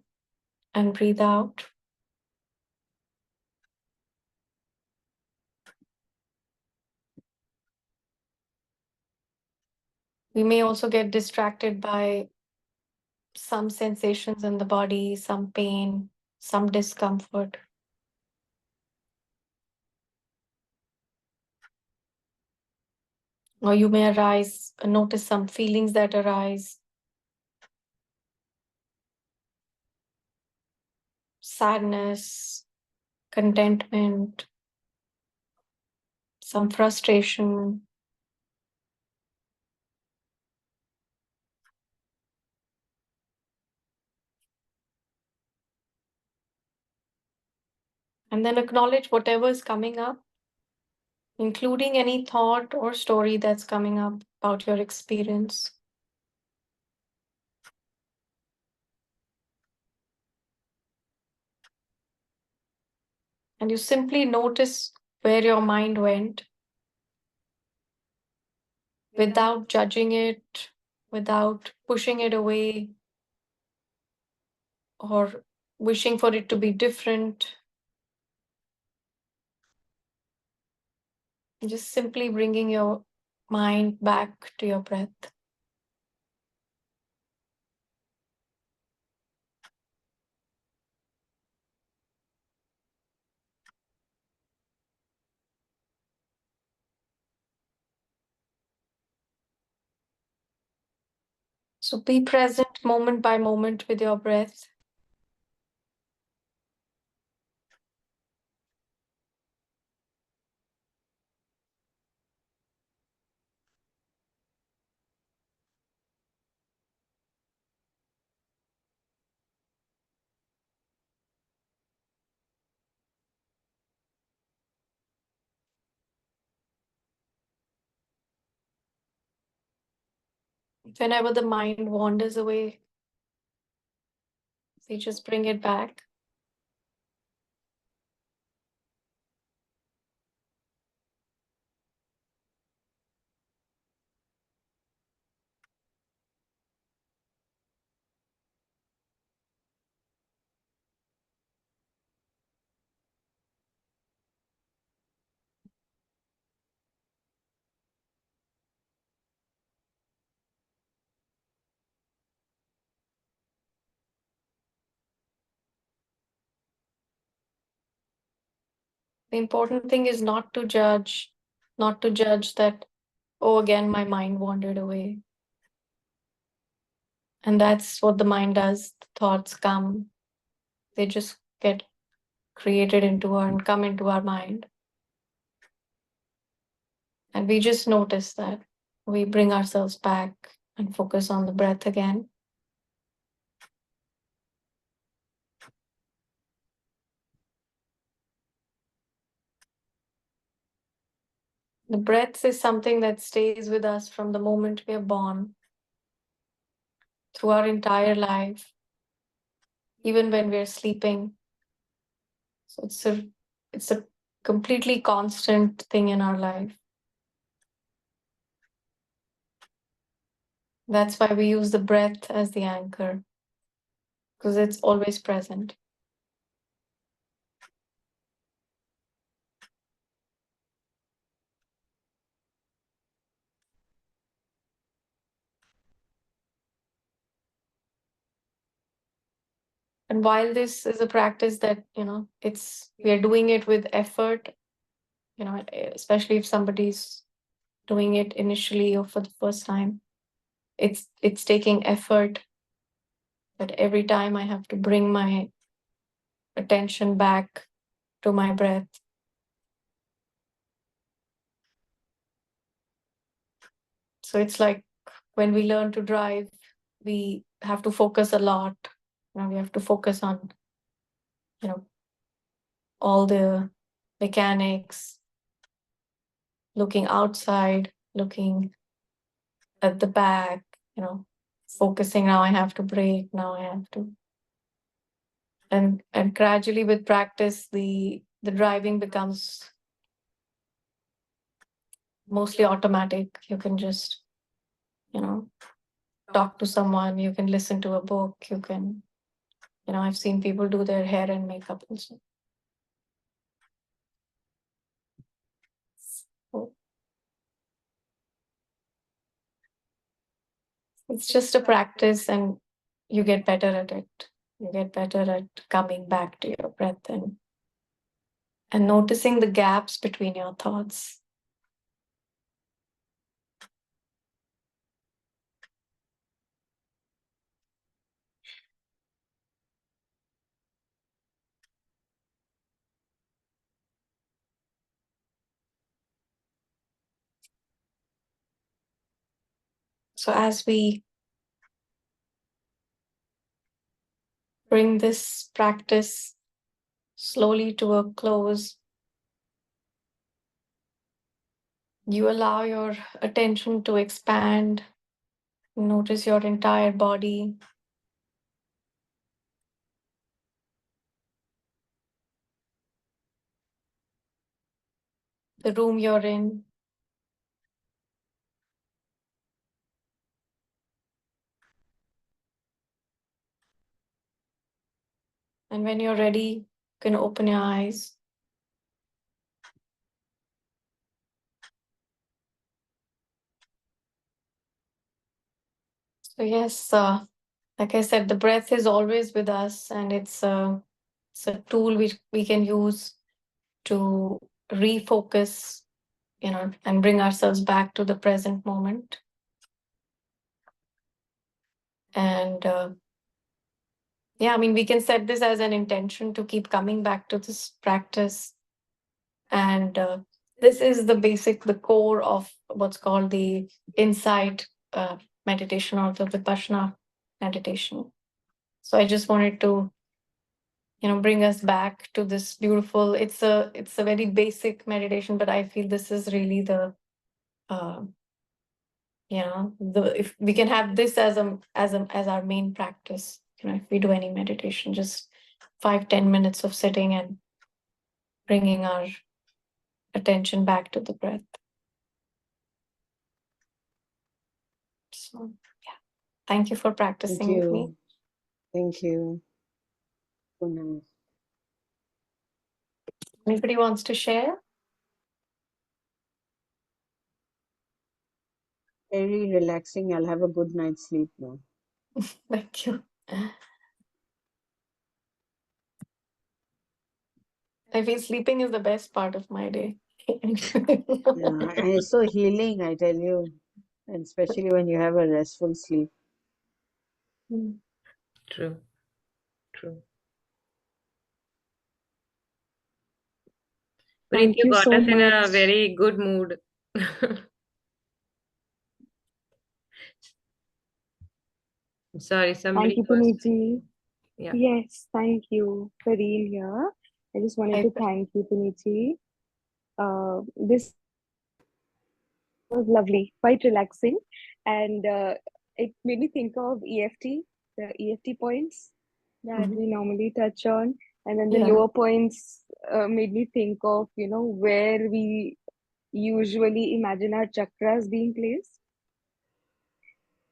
and breathe out, we may also get distracted by some sensations in the body, some pain, some discomfort. Or you may notice some feelings that arise, sadness, contentment, some frustration. And then acknowledge whatever is coming up, including any thought or story that's coming up about your experience. And you simply notice where your mind went without judging it, without pushing it away or wishing for it to be different. Just simply bringing your mind back to your breath. So be present moment by moment with your breath. Whenever the mind wanders away, we just bring it back. The important thing is not to judge that, oh, again, my mind wandered away. And that's what the mind does. The thoughts come, they just get created and come into our mind. And we just notice that. We bring ourselves back and focus on the breath again. The breath is something that stays with us from the moment we are born, through our entire life, even when we're sleeping. So it's a completely constant thing in our life. That's why we use the breath as the anchor, because it's always present. And while this is a practice that, we are doing it with effort, especially if somebody's doing it initially or for the first time, it's taking effort, but every time I have to bring my attention back to my breath. So it's like when we learn to drive, we have to focus a lot. We have to focus on, all the mechanics, looking outside, looking at the back, focusing. Now I have to brake. Now I have to, and gradually with practice, the driving becomes mostly automatic. You can just, talk to someone. You can listen to a book. You can, I've seen people do their hair and makeup also. So it's just a practice, and you get better at it. You get better at coming back to your breath and noticing the gaps between your thoughts. So as we bring this practice slowly to a close, you allow your attention to expand. Notice your entire body. The room you're in. And when you're ready, you can open your eyes. So yes, like I said, the breath is always with us, and it's a tool which we can use to refocus, and bring ourselves back to the present moment. And yeah, I mean, we can set this as an intention to keep coming back to this practice. And this is the core of what's called the insight meditation, or the Vipassana meditation. So I just wanted to, bring us back to this beautiful. It's a very basic meditation, but I feel this is really the if we can have this as our main practice, if we do any meditation, just 5-10 minutes of sitting and bringing our attention back to the breath. So yeah, thank you for Thank practicing with me. you. Thank you. So nice. Anybody wants to share? Very relaxing. I'll have a good night's sleep now. Thank you. I feel sleeping is the best part of my day. Yeah, and it's so healing, I tell you. And especially when you have a restful sleep. True. True. Preet, Thank you you got so us in a much. very good mood. Sorry, Thank somebody you, was. Puneetji. Yeah. Yes, thank you. Kareen here. I just wanted to thank you, Puneetji. This was lovely, quite relaxing. And it made me think of EFT, the EFT points that we normally touch on. And then the Yeah. lower points made me think of, where we usually imagine our chakras being placed.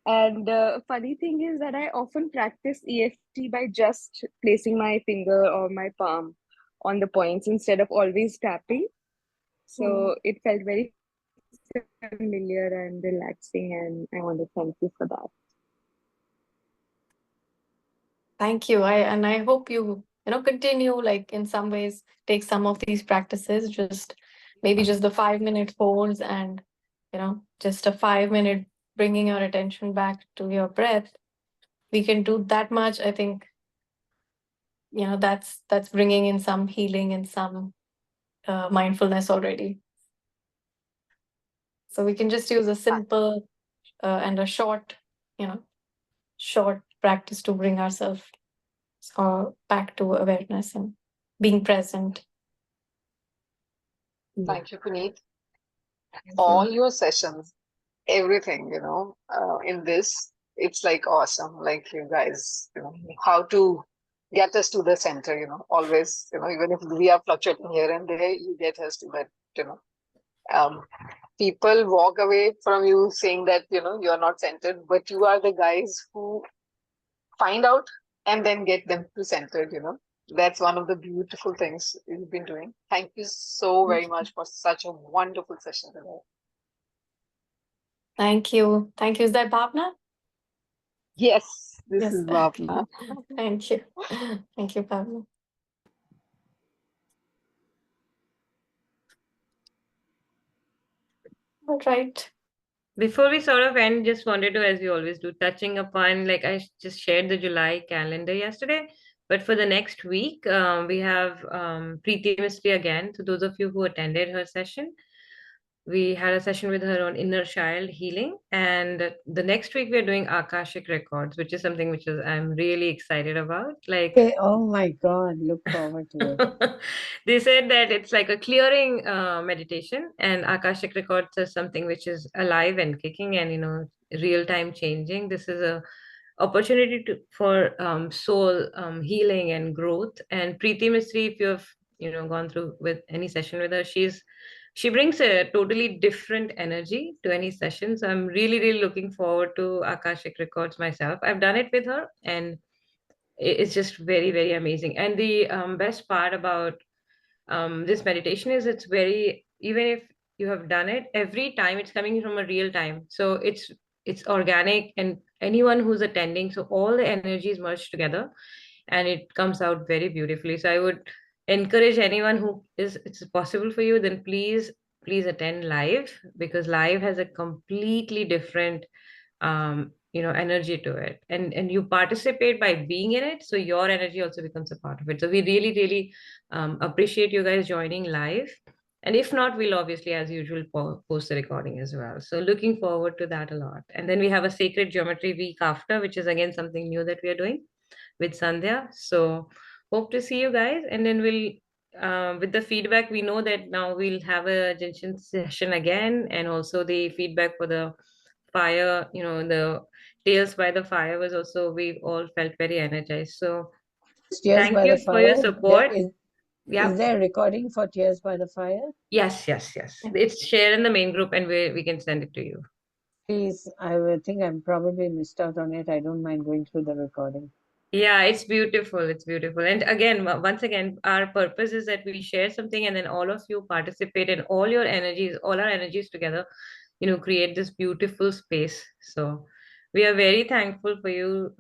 And funny thing is that I often practice EFT by just placing my finger or my palm on the points instead of always tapping. So it felt very familiar and relaxing, and I want to thank you for that. Thank you. I hope you continue, like, in some ways, take some of these practices, just maybe just the 5-minute holds, and just a 5-minute bringing your attention back to your breath, we can do that much. I think, that's bringing in some healing and some mindfulness already. So we can just use a simple and a short practice to bring ourselves back to awareness and being present. Thank you, Puneet. All your sessions, everything, in this, it's like awesome. Like you guys, how to get us to the center, always, even if we are fluctuating here and there, you get us to that, um, people walk away from you saying that, you're not centered, but you are the guys who find out and then get them to centered, That's one of the beautiful things you've been doing. Thank you so very much for such a wonderful session today. Thank you. Thank you. Is that Bhavna? Yes, this Yes. is Bhavna. Thank you. Thank you, Bhavna. All right. Before we sort of end, just wanted to, as we always do, touching upon, like I just shared the July calendar yesterday, but for the next week, we have Preeti Mystery again. So those of you who attended her session, we had a session with her on inner child healing, and the next week we're doing Akashic records, which is something which is I'm really excited about. Like, Okay, oh my God, look forward to it. they said that it's like a clearing meditation, and Akashic records is something which is alive and kicking, and real time changing. This is a opportunity for soul healing and growth. And Preeti Misri, if you have gone through with any session with her, she brings a totally different energy to any session. So I'm really, really looking forward to Akashic Records myself. I've done it with her, and it's just very, very amazing. And the best part about this meditation is it's very, even if you have done it, every time it's coming from a real time. So it's organic, and anyone who's attending, so all the energies merged together, and it comes out very beautifully. So I would encourage anyone who is it's possible for you, then please attend live, because live has a completely different energy to it, and you participate by being in it, so your energy also becomes a part of it. So we really, really appreciate you guys joining live, and if not, we'll obviously, as usual, post the recording as well. So looking forward to that a lot. And then we have a sacred geometry week after, which is again something new that we are doing with Sandhya. So hope to see you guys. And then we'll, with the feedback, we know that now we'll have a Jin Shin session again, and also the feedback for the fire, the Tales by the Fire was also, we all felt very energized. So Tears thank by the you for your Fire, support. is Yeah. there a recording for Tears by the Fire? Yes. It's shared in the main group, and we can send it to you. Please, I would think I'm probably missed out on it. I don't mind going through the recording. Yeah, it's beautiful. It's beautiful. And again, once again, our purpose is that we share something, and then all of you participate, and all your energies, all our energies together, create this beautiful space. So we are very thankful for you,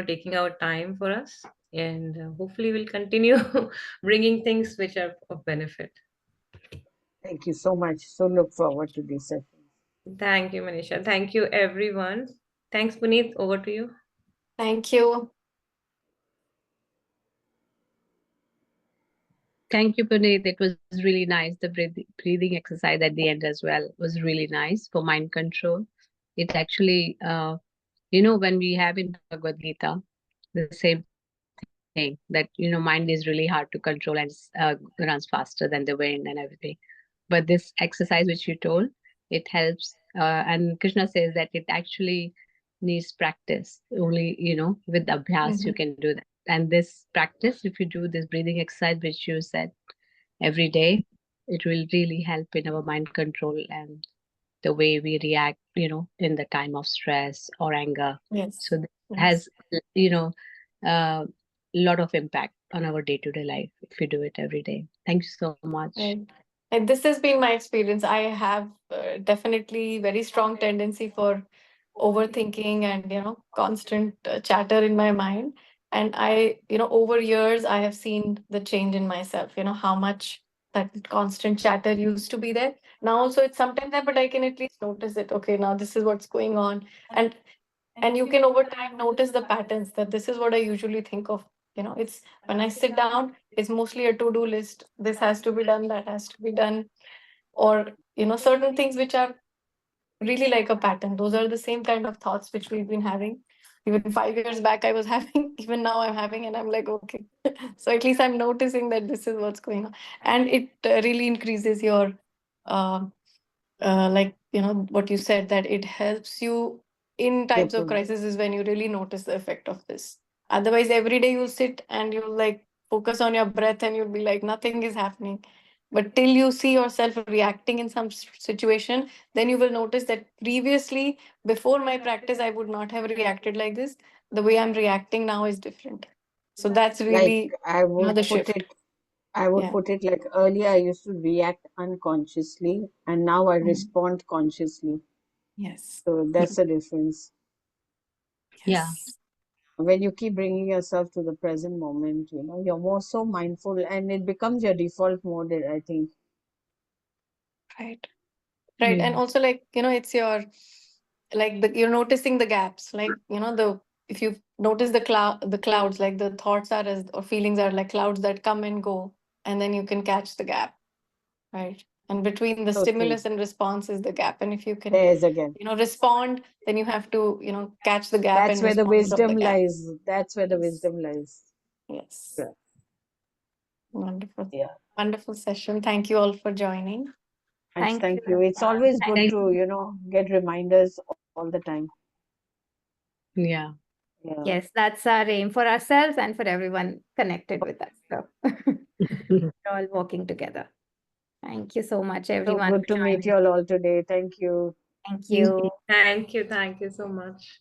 taking our time for us. And hopefully we'll continue bringing things which are of benefit. Thank you so much. So look forward to these sessions. Thank you, Manisha. Thank you, everyone. Thanks, Puneet. Over to you. Thank you. Thank you, Puneet. It was really nice. The breathing exercise at the end as well was really nice for mind control. It actually, when we have in Bhagavad Gita, the same thing that, mind is really hard to control, and runs faster than the wind and everything. But this exercise which you told, it helps. And Krishna says that it actually needs practice. Only, with abhyas, you Mhm. can do that. And this practice, if you do this breathing exercise, which you said every day, it will really help in our mind control and the way we react, in the time of stress or anger. Yes. So this Yes. has, you know, a lot of impact on our day-to-day life if we do it every day. Thank you so much. Right. And this has been my experience. I have definitely very strong tendency for overthinking and constant chatter in my mind. And I over years I have seen the change in myself. How much that constant chatter used to be there. Now also it's sometimes there, but I can at least notice it. Okay, now this is what's going on. And you can over time notice the patterns that this is what I usually think of. It's when I sit down, it's mostly a to-do list. This has to be done, that has to be done. Or, certain things which are really like a pattern. Those are the same kind of thoughts which we've been having. Even 5 years back, I was having, even now I'm having, and I'm like, okay. So at least I'm noticing that this is what's going on. And it really increases your, like, what you said, that it helps you in times of Diplo. crisis is when you really notice the effect of this. Otherwise, every day you sit and you like focus on your breath and you'll be like, nothing is happening. But till you see yourself reacting in some situation, then you will notice that previously, before my practice, I would not have reacted like this. The way I'm reacting now is different. So that's Like really, I would the put shift. it, I would Yeah. put it like earlier I used to react unconsciously and now I Mm. respond consciously. Yes. So that's the difference. Yeah. Yes. When you keep bringing yourself to the present moment, you're more so mindful and it becomes your default mode, I think. Right. Right. And also, like, it's your, like, you're noticing the gaps. Like, if you notice the clouds, like the thoughts are or feelings are like clouds that come and go, and then you can catch the gap. Right. And between the So true. stimulus and response is the gap. And if you can, There's again. respond, then you have to, catch the gap That's and where the respond from the wisdom gap. lies. That's where the Yes. wisdom lies. Yes. Yeah. Wonderful. Yeah. Wonderful session. Thank you all for joining. Thanks. Thank Thank you. you. It's always good Thank to, get reminders all the time. Yeah. Yeah. Yes, that's our aim for ourselves and for everyone connected with us. So we're all working together. Thank you so much, So everyone, good for to meet joining. you all today. Thank you. Thank you. Thank you. Thank you so much.